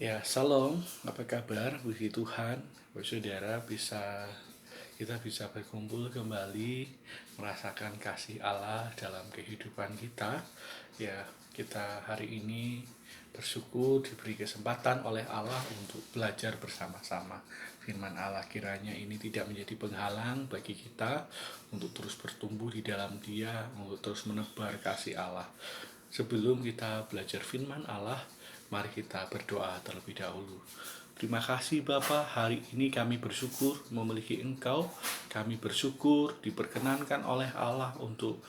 Ya, Shalom, apa kabar? Puji Tuhan, saudara kita bisa berkumpul kembali, merasakan kasih Allah dalam kehidupan kita. Ya, kita hari ini bersyukur diberi kesempatan oleh Allah untuk belajar bersama-sama firman Allah. Kiranya ini tidak menjadi penghalang bagi kita untuk terus bertumbuh di dalam Dia, untuk terus menebar kasih Allah. Sebelum kita belajar firman Allah, mari kita berdoa terlebih dahulu. Terima kasih Bapa, hari ini kami bersyukur memiliki Engkau. Kami bersyukur diperkenankan oleh Allah untuk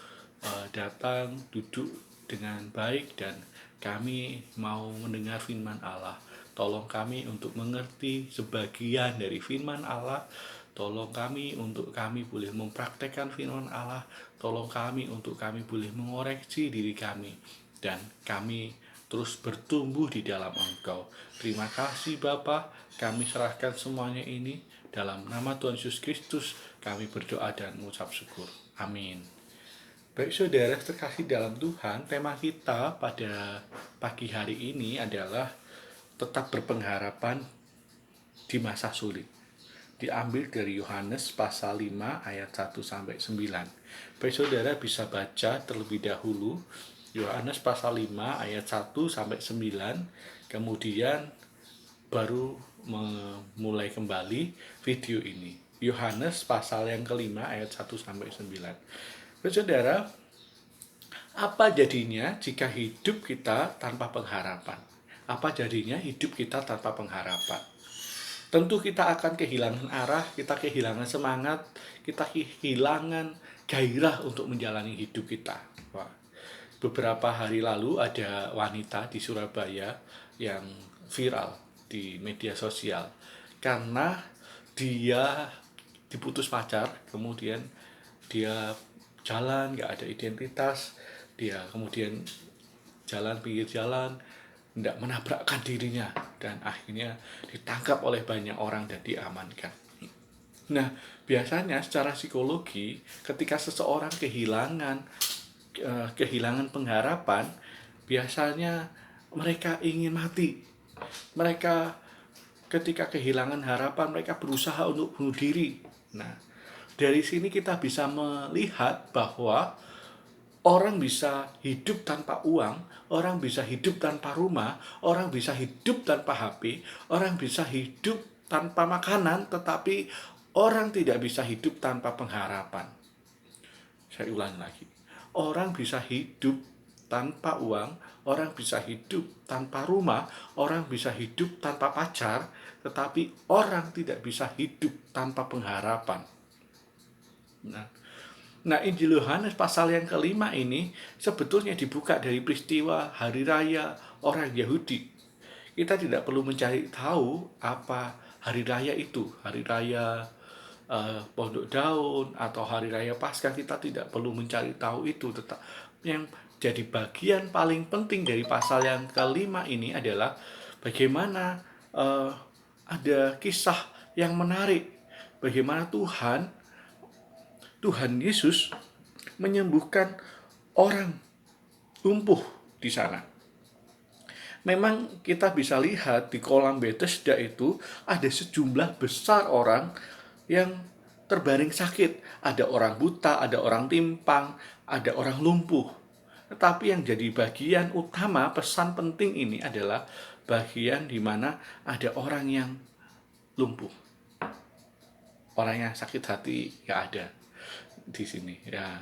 datang, duduk dengan baik, dan kami mau mendengar firman Allah. Tolong kami untuk mengerti sebagian dari firman Allah. Tolong kami untuk kami boleh mempraktekkan firman Allah. Tolong kami untuk kami boleh mengoreksi diri kami. Dan kami terus bertumbuh di dalam Engkau. Terima kasih Bapa, kami serahkan semuanya ini dalam nama Tuhan Yesus Kristus. Kami berdoa dan mengucap syukur. Amin. Baik saudara terkasih dalam Tuhan, tema kita pada pagi hari ini adalah tetap berpengharapan di masa sulit. Diambil dari Yohanes pasal 5 ayat 1-9. Baik saudara bisa baca terlebih dahulu Yohanes pasal 5 ayat 1-9, kemudian baru memulai kembali video ini. Yohanes pasal yang kelima ayat 1-9. Saudara, apa jadinya jika hidup kita tanpa pengharapan? Apa jadinya hidup kita tanpa pengharapan? Tentu kita akan kehilangan arah, kita kehilangan semangat, kita kehilangan gairah untuk menjalani hidup kita. Beberapa hari lalu ada wanita di Surabaya yang viral di media sosial karena dia diputus pacar, kemudian dia jalan gak ada identitas, dia kemudian jalan pinggir jalan, tidak menabrakkan dirinya, dan akhirnya ditangkap oleh banyak orang dan diamankan. Nah, biasanya secara psikologi ketika seseorang kehilangan pengharapan, biasanya mereka ingin mati. Mereka ketika kehilangan harapan, mereka berusaha untuk bunuh diri. Nah, dari sini kita bisa melihat bahwa orang bisa hidup tanpa uang, orang bisa hidup tanpa rumah, orang bisa hidup tanpa HP, orang bisa hidup tanpa makanan, tetapi orang tidak bisa hidup tanpa pengharapan. Saya ulangi lagi. Orang bisa hidup tanpa uang, orang bisa hidup tanpa rumah, orang bisa hidup tanpa pacar, tetapi orang tidak bisa hidup tanpa pengharapan. Nah, Injil Yohanes pasal yang kelima ini sebetulnya dibuka dari peristiwa hari raya orang Yahudi. Kita tidak perlu mencari tahu apa hari raya itu, hari raya Pondok Daun atau hari raya Paskah. Kita tidak perlu mencari tahu itu. Tetap yang jadi bagian paling penting dari pasal yang kelima ini adalah bagaimana ada kisah yang menarik, bagaimana Tuhan Yesus menyembuhkan orang lumpuh di sana. Memang kita bisa lihat di kolam Bethesda itu ada sejumlah besar orang yang terbaring sakit. Ada orang buta, ada orang timpang, ada orang lumpuh. Tetapi yang jadi bagian utama, pesan penting ini adalah bagian di mana ada orang yang lumpuh. Orang yang sakit hati nggak ada di sini. Ya,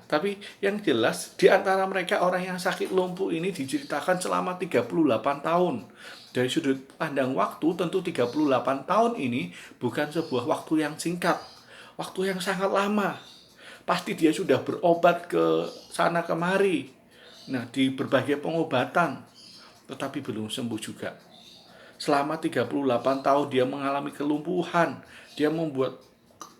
tapi yang jelas di antara mereka orang yang sakit lumpuh ini diceritakan selama 38 tahun. Dari sudut pandang waktu, tentu 38 tahun ini bukan sebuah waktu yang singkat, waktu yang sangat lama. Pasti dia sudah berobat ke sana kemari, nah di berbagai pengobatan, tetapi belum sembuh juga. Selama 38 tahun dia mengalami kelumpuhan, dia membuat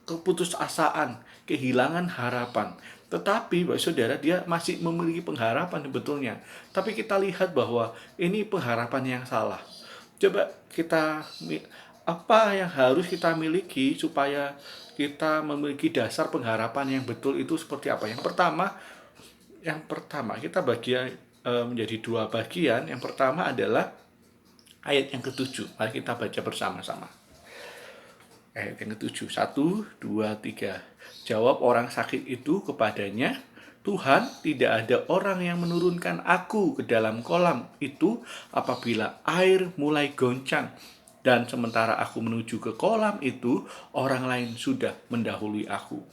keputusasaan, kehilangan harapan. Tetapi saudara, dia masih memiliki pengharapan sebetulnya. Tapi kita lihat bahwa ini pengharapan yang salah. Coba apa yang harus kita miliki supaya kita memiliki dasar pengharapan yang betul itu seperti apa? Yang pertama kita menjadi dua bagian. Yang pertama adalah Ayat yang ketujuh, mari kita baca bersama-sama. Ayat yang ketujuh, 1, 2, 3. Jawab orang sakit itu kepadanya, Tuhan, tidak ada orang yang menurunkan aku ke dalam kolam itu apabila air mulai goncang. Dan sementara aku menuju ke kolam itu, orang lain sudah mendahului aku.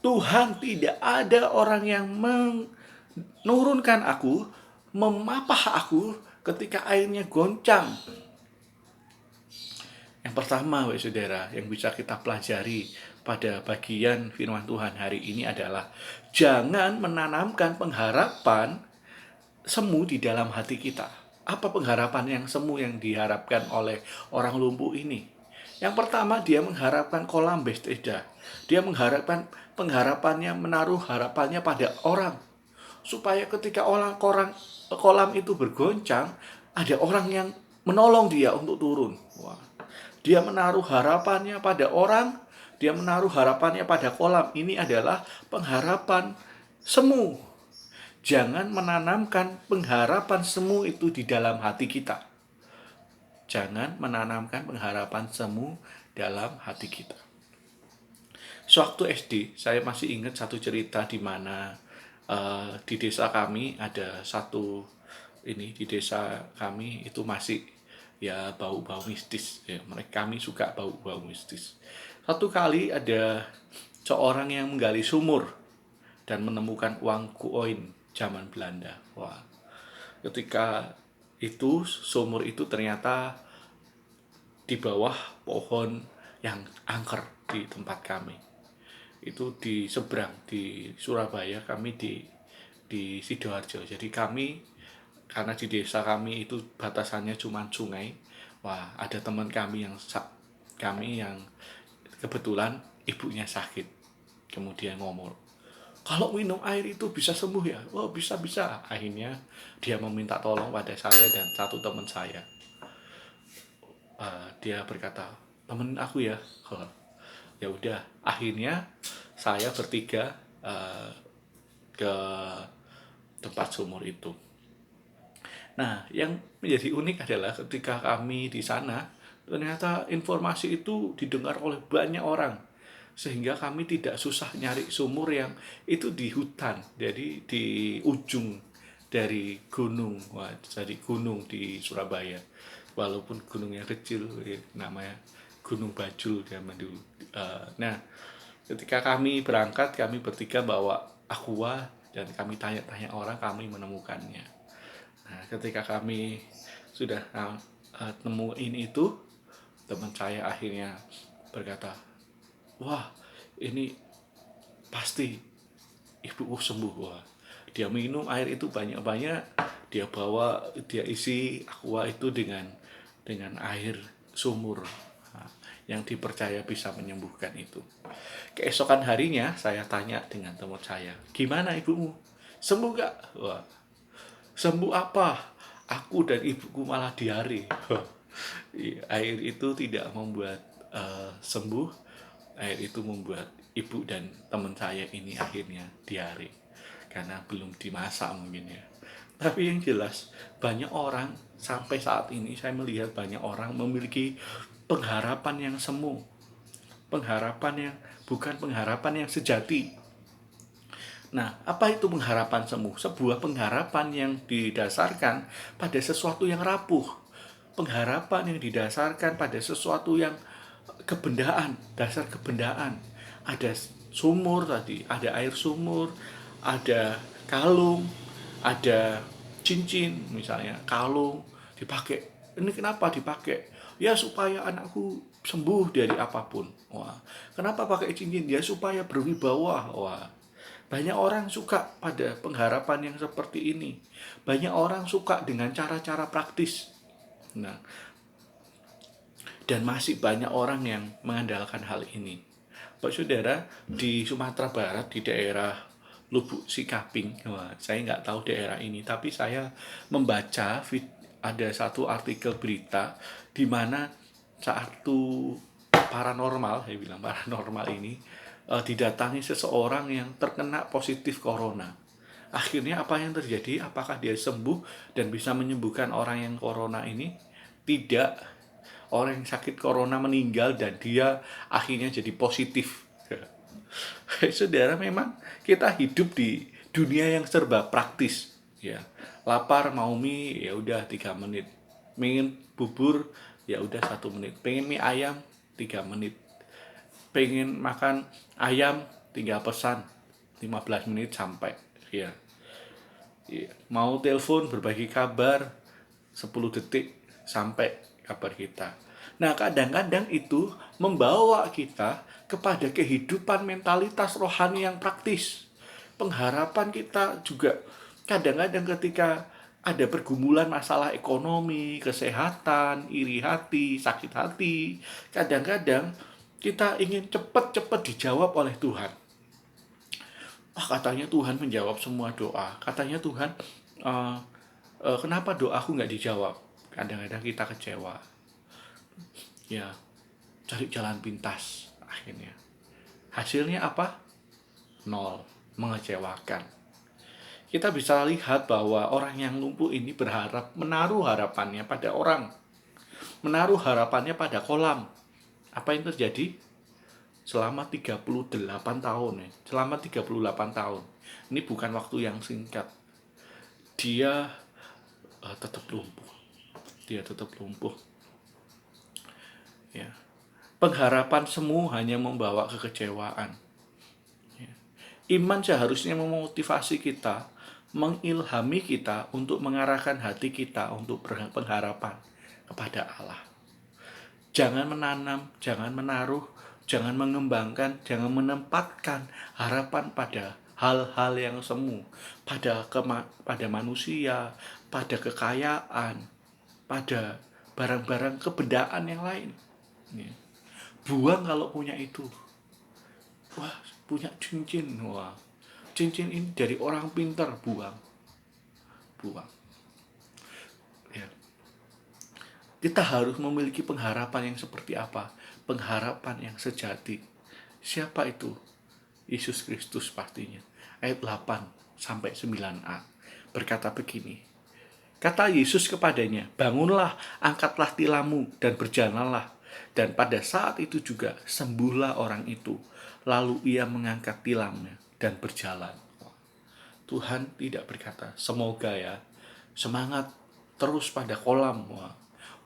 Tuhan, tidak ada orang yang menurunkan aku, memapah aku ketika airnya goncang. Yang pertama, saudara, yang bisa kita pelajari pada bagian firman Tuhan hari ini adalah jangan menanamkan pengharapan semu di dalam hati kita. Apa pengharapan yang semu yang diharapkan oleh orang lumpuh ini? Yang pertama, dia mengharapkan kolam Bethesda. Dia mengharapkan pengharapannya, menaruh harapannya pada orang. Supaya ketika kolam itu bergoncang, ada orang yang menolong dia untuk turun. Wah. Dia menaruh harapannya pada orang, dia menaruh harapannya pada kolam. Ini adalah pengharapan semu. Jangan menanamkan pengharapan semu itu di dalam hati kita. Jangan menanamkan pengharapan semu dalam hati kita. Sewaktu SD, saya masih ingat satu cerita di mana di desa kami ada satu di desa kami itu masih ya bau-bau mistis. Ya, kami suka bau-bau mistis. Satu kali ada seorang yang menggali sumur dan menemukan uang koin zaman Belanda. Wah, ketika itu sumur itu ternyata di bawah pohon yang angker di tempat kami. Itu di seberang di Surabaya, kami di Sidoarjo. Jadi kami karena di desa kami itu batasannya cuma sungai. Wah, ada teman kami yang kebetulan ibunya sakit. Kemudian ngomong, kalau minum air itu bisa sembuh ya? Oh, bisa. Akhirnya dia meminta tolong pada saya dan satu teman saya. Dia berkata, temen aku ya. Ya udah, akhirnya saya bertiga ke tempat sumur itu. Nah, yang menjadi unik adalah ketika kami di sana, ternyata informasi itu didengar oleh banyak orang. Sehingga kami tidak susah nyari sumur yang itu di hutan. Jadi di ujung dari gunung. Wah, jadi gunung di Surabaya. Walaupun gunungnya kecil, namanya Gunung Bajul zaman dulu. Nah, ketika kami berangkat, kami bertiga bawa aqua dan kami tanya-tanya orang, kami menemukannya. Nah, ketika kami sudah nemuin itu, teman saya akhirnya berkata, wah, ini pasti ibuku sembuh. Wah, dia minum air itu banyak-banyak, dia isi aqua itu dengan air sumur yang dipercaya bisa menyembuhkan itu. Keesokan harinya saya tanya dengan teman saya, gimana ibumu? Sembuh gak? Wah, sembuh apa? Aku dan ibuku malah diare. Air itu tidak membuat sembuh. Air itu membuat ibu dan teman saya ini akhirnya diare. Karena belum dimasak mungkin ya. Tapi yang jelas, banyak orang sampai saat ini saya melihat banyak orang memiliki pengharapan yang semu. Pengharapan yang bukan pengharapan yang sejati. Nah, apa itu pengharapan semu? Sebuah pengharapan yang didasarkan pada sesuatu yang rapuh. Pengharapan yang didasarkan pada sesuatu yang kebendaan, dasar kebendaan. Ada sumur tadi, ada air sumur, ada kalung, ada cincin misalnya, kalung dipakai. Ini kenapa dipakai? Ya supaya anakku sembuh dari apapun. Wah, kenapa pakai cincin? Ya supaya berwibawa. Wah, banyak orang suka pada pengharapan yang seperti ini. Banyak orang suka dengan cara-cara praktis. Nah, dan masih banyak orang yang mengandalkan hal ini. Pak Saudara, di Sumatera Barat, di daerah Lubuk Sikaping, wah, saya nggak tahu daerah ini, tapi saya membaca ada satu artikel berita di mana satu paranormal, saya bilang paranormal ini didatangi seseorang yang terkena positif corona. Akhirnya apa yang terjadi? Apakah dia sembuh dan bisa menyembuhkan orang yang corona ini? Tidak, orang yang sakit corona meninggal dan dia akhirnya jadi positif. Saudara, memang kita hidup di dunia yang serba praktis, ya. Lapar mau mie, ya udah 3 menit. Pengen bubur, ya udah 1 menit. Pengen mie ayam, 3 menit. Pengen makan ayam, tinggal pesan, 15 menit sampai, ya. Mau telepon berbagi kabar, 10 detik sampai kabar kita. Nah, kadang-kadang itu membawa kita kepada kehidupan mentalitas rohani yang praktis. Pengharapan kita juga kadang-kadang ketika ada pergumulan masalah ekonomi, kesehatan, iri hati, sakit hati, kadang-kadang kita ingin cepat-cepat dijawab oleh Tuhan. Katanya Tuhan menjawab semua doa. Katanya Tuhan, uh, kenapa doaku nggak dijawab? Kadang-kadang kita kecewa. Ya, cari jalan pintas akhirnya. Hasilnya apa? Nol, mengecewakan. Kita bisa lihat bahwa orang yang lumpuh ini menaruh harapannya pada orang. Menaruh harapannya pada kolam. Apa yang terjadi? Selama 38 tahun ya. Selama 38 tahun. Ini bukan waktu yang singkat. Dia tetap lumpuh. Dia tetap lumpuh. Ya. Pengharapan semu hanya membawa kekecewaan. Ya. Iman seharusnya memotivasi kita, mengilhami kita untuk mengarahkan hati kita untuk pengharapan kepada Allah. Jangan menanam, jangan menaruh, jangan mengembangkan, jangan menempatkan harapan pada hal-hal yang semu, pada manusia, pada kekayaan, pada barang-barang kebendaan yang lain. Buang kalau punya itu. Wah, punya cincin. Wah, cincin ini dari orang pintar. Buang. Ya. Kita harus memiliki pengharapan yang seperti apa? Pengharapan yang sejati. Siapa itu? Yesus Kristus pastinya. Ayat 8 sampai 9a berkata begini. Kata Yesus kepadanya, bangunlah, angkatlah tilammu, dan berjalanlah. Dan pada saat itu juga sembuhlah orang itu. Lalu ia mengangkat tilamnya dan berjalan. Tuhan tidak berkata, semoga ya, semangat terus pada kolam.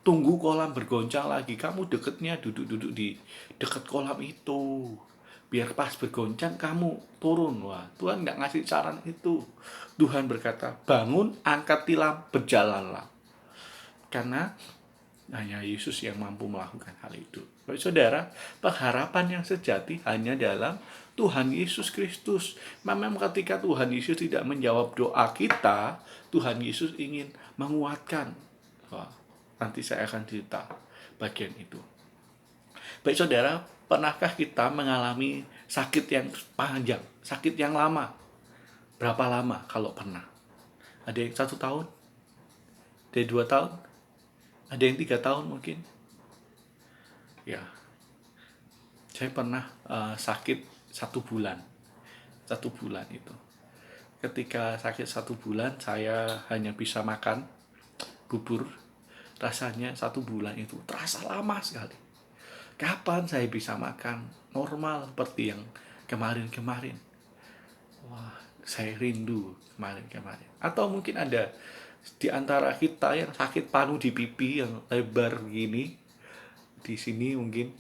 Tunggu kolam bergoncang lagi, kamu deketnya duduk-duduk di dekat kolam itu. Biar pas bergoncang kamu turun. Wah, Tuhan nggak ngasih saran itu. Tuhan berkata, bangun, angkat tilam, berjalanlah. Karena hanya Yesus yang mampu melakukan hal itu. Baik saudara, pengharapan yang sejati hanya dalam Tuhan Yesus Kristus. Memang ketika Tuhan Yesus tidak menjawab doa kita, Tuhan Yesus ingin menguatkan. Wah, nanti saya akan cerita bagian itu. Baik saudara, pernahkah kita mengalami sakit yang panjang, sakit yang lama? Berapa lama kalau pernah? Ada yang 1 tahun? Ada yang 2 tahun? Ada yang 3 tahun mungkin? Ya, saya pernah sakit 1 bulan. 1 bulan itu. Ketika sakit 1 bulan, saya hanya bisa makan bubur. Rasanya 1 bulan itu terasa lama sekali. Kapan saya bisa makan normal seperti yang kemarin-kemarin? Wah, saya rindu kemarin-kemarin. Atau mungkin ada di antara kita yang sakit panu di pipi yang lebar begini, di sini mungkin.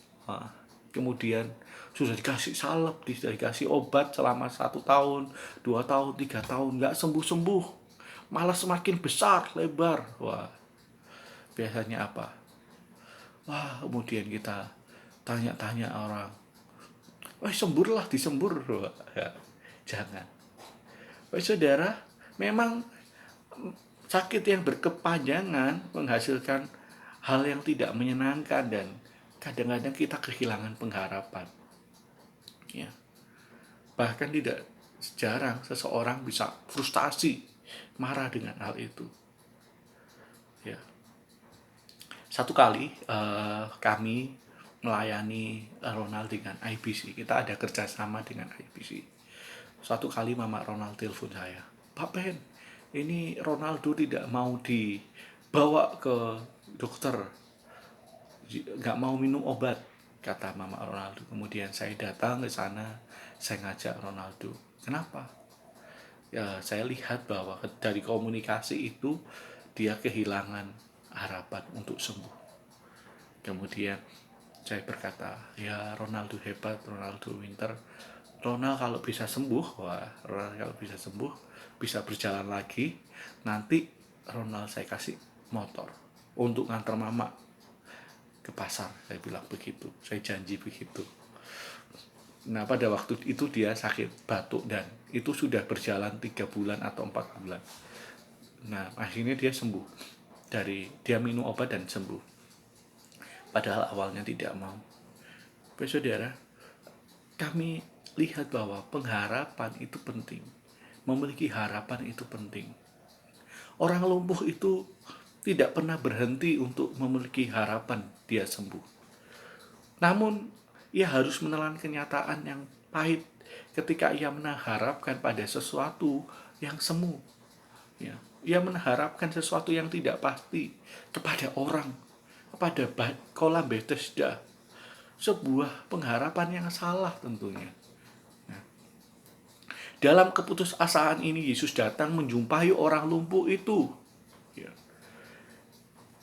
Kemudian sudah dikasih salep, sudah dikasih obat selama 1 tahun, 2 tahun, 3 tahun, nggak sembuh-sembuh, malah semakin besar, lebar. Wah, biasanya apa? Wah, kemudian kita tanya-tanya orang, semburlah, disembur. Ya, jangan. Saudara, memang sakit yang berkepanjangan menghasilkan hal yang tidak menyenangkan dan kadang-kadang kita kehilangan pengharapan. Ya. Bahkan tidak jarang seseorang bisa frustasi, marah dengan hal itu. Ya. Satu kali kami melayani Ronald dengan IBC. Kita ada kerjasama dengan IBC. Suatu kali Mama Ronald telepon saya, Pak Ben, ini Ronaldo tidak mau dibawa ke dokter, nggak mau minum obat, kata Mama Ronaldo. Kemudian saya datang ke sana, saya ngajak Ronaldo. Kenapa? Ya, saya lihat bahwa dari komunikasi itu dia kehilangan harapan untuk sembuh. Kemudian saya berkata, ya Ronaldo hebat, Ronaldo winter. Ronaldo kalau bisa sembuh, Ronaldo kalau bisa sembuh, bisa berjalan lagi. Nanti Ronaldo saya kasih motor untuk nganter mama ke pasar. Saya bilang begitu, saya janji begitu. Nah, pada waktu itu dia sakit batuk dan itu sudah berjalan 3 bulan atau 4 bulan. Nah, akhirnya dia sembuh. Dia minum obat dan sembuh. Padahal awalnya tidak mau. Saudara, kami lihat bahwa pengharapan itu penting. Memiliki harapan itu penting. Orang lumpuh itu tidak pernah berhenti untuk memiliki harapan dia sembuh. Namun, ia harus menelan kenyataan yang pahit ketika ia mengharapkan pada sesuatu yang semu. Ya, ia mengharapkan sesuatu yang tidak pasti kepada orang, kepada kolam Bethesda. Sebuah pengharapan yang salah tentunya. Dalam keputusasaan ini Yesus datang menjumpai orang lumpuh itu. Ya.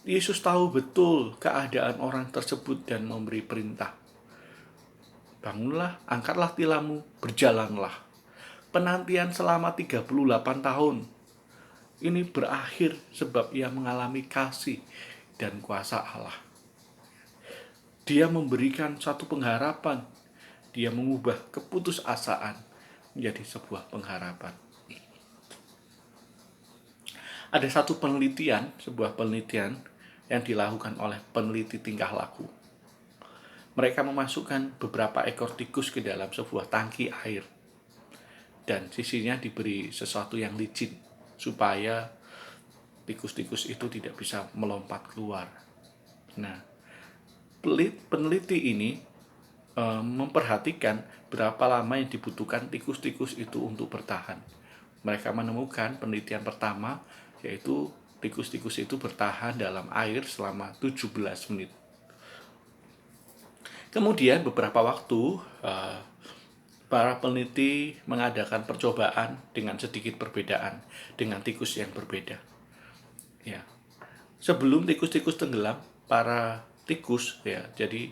Yesus tahu betul keadaan orang tersebut dan memberi perintah. Bangunlah, angkatlah tilammu, berjalanlah. Penantian selama 38 tahun. Ini berakhir sebab ia mengalami kasih dan kuasa Allah. Dia memberikan satu pengharapan. Dia mengubah keputusasaan menjadi sebuah pengharapan. Ada sebuah penelitian yang dilakukan oleh peneliti tingkah laku. Mereka memasukkan beberapa ekor tikus ke dalam sebuah tangki air. Dan sisinya diberi sesuatu yang licin, supaya tikus-tikus itu tidak bisa melompat keluar. Nah, peneliti ini memperhatikan berapa lama yang dibutuhkan tikus-tikus itu untuk bertahan. Mereka menemukan penelitian pertama, yaitu tikus-tikus itu bertahan dalam air selama 17 menit. Kemudian beberapa waktu, para peneliti mengadakan percobaan dengan sedikit perbedaan dengan tikus yang berbeda. Ya. Sebelum tikus-tikus tenggelam, para tikus, ya, jadi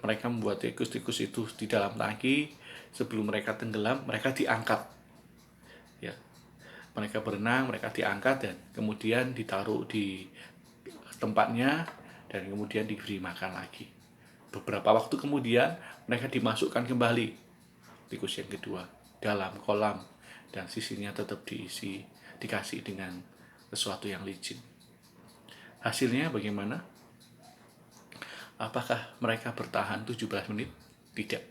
mereka membuat tikus-tikus itu di dalam tangki. Sebelum mereka tenggelam, mereka diangkat. Ya. Mereka berenang, mereka diangkat dan kemudian ditaruh di tempatnya dan kemudian diberi makan lagi. Beberapa waktu kemudian mereka dimasukkan kembali, tikus yang kedua, dalam kolam dan sisinya tetap dikasih dengan sesuatu yang licin. Hasilnya bagaimana? Apakah mereka bertahan 17 menit? Tidak.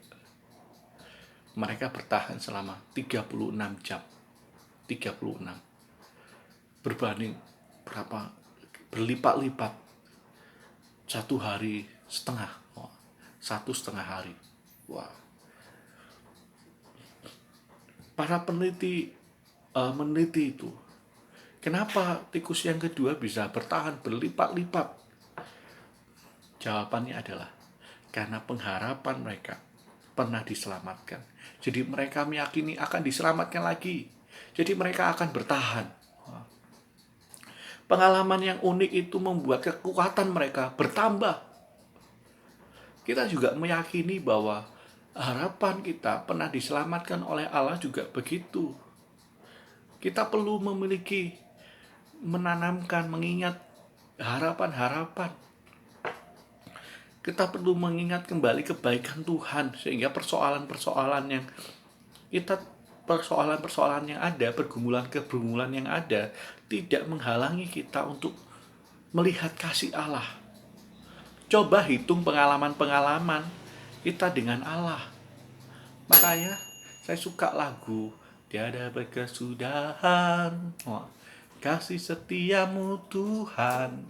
Mereka bertahan selama 36 jam. 36. Berbanding berlipat-lipat. 1,5 hari. 1,5 hari. Wah. Para peneliti meneliti itu. Kenapa tikus yang kedua bisa bertahan berlipat-lipat? Jawabannya adalah karena pengharapan mereka pernah diselamatkan. Jadi mereka meyakini akan diselamatkan lagi. Jadi mereka akan bertahan. Pengalaman yang unik itu membuat kekuatan mereka bertambah. Kita juga meyakini bahwa harapan kita pernah diselamatkan oleh Allah juga begitu. Kita perlu menanamkan, mengingat harapan-harapan. Kita perlu mengingat kembali kebaikan Tuhan, sehingga persoalan-persoalan yang ada, pergumulan-pergumulan yang ada, tidak menghalangi kita untuk melihat kasih Allah. Coba hitung pengalaman-pengalaman kita dengan Allah. Makanya saya suka lagu Tiada berkesudahan, kasih setiamu Tuhan.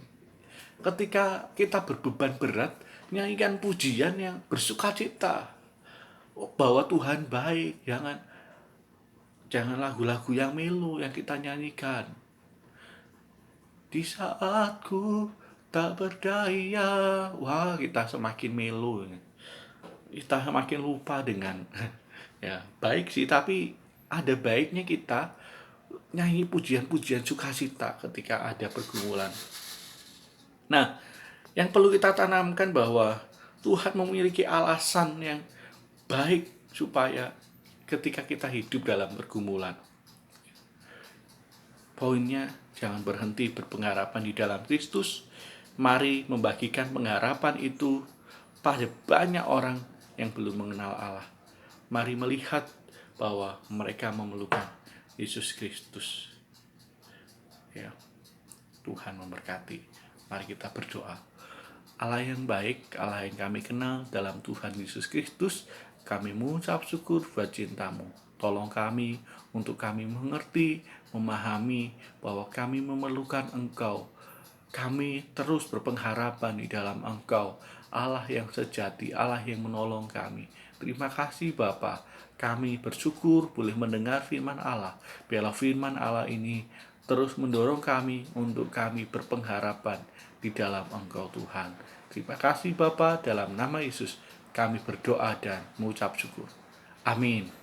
Ketika kita berbeban berat, nyanyikan pujian yang bersukacita bahwa Tuhan baik. Jangan lagu-lagu yang melo yang kita nyanyikan. Di saat ku tak berdaya. Wah, kita semakin melo, kita semakin lupa dengan ya baik sih, tapi ada baiknya kita nyanyi pujian-pujian sukacita ketika ada pergumulan. Nah, yang perlu kita tanamkan bahwa Tuhan memiliki alasan yang baik supaya ketika kita hidup dalam pergumulan. Poinnya, jangan berhenti berpengharapan di dalam Kristus. Mari membagikan pengharapan itu pada banyak orang yang belum mengenal Allah. Mari melihat bahwa mereka memerlukan Yesus Kristus. Ya, Tuhan memberkati. Mari kita berdoa. Allah yang baik, Allah yang kami kenal dalam Tuhan Yesus Kristus, kami mengucap syukur buat cinta-Mu. Tolong kami untuk kami mengerti, memahami bahwa kami memerlukan Engkau. Kami terus berpengharapan di dalam Engkau, Allah yang sejati, Allah yang menolong kami. Terima kasih Bapa. Kami bersyukur boleh mendengar firman Allah. Biarlah firman Allah ini terus mendorong kami untuk kami berpengharapan di dalam Engkau Tuhan. Terima kasih Bapa, dalam nama Yesus kami berdoa dan mengucap syukur. Amin.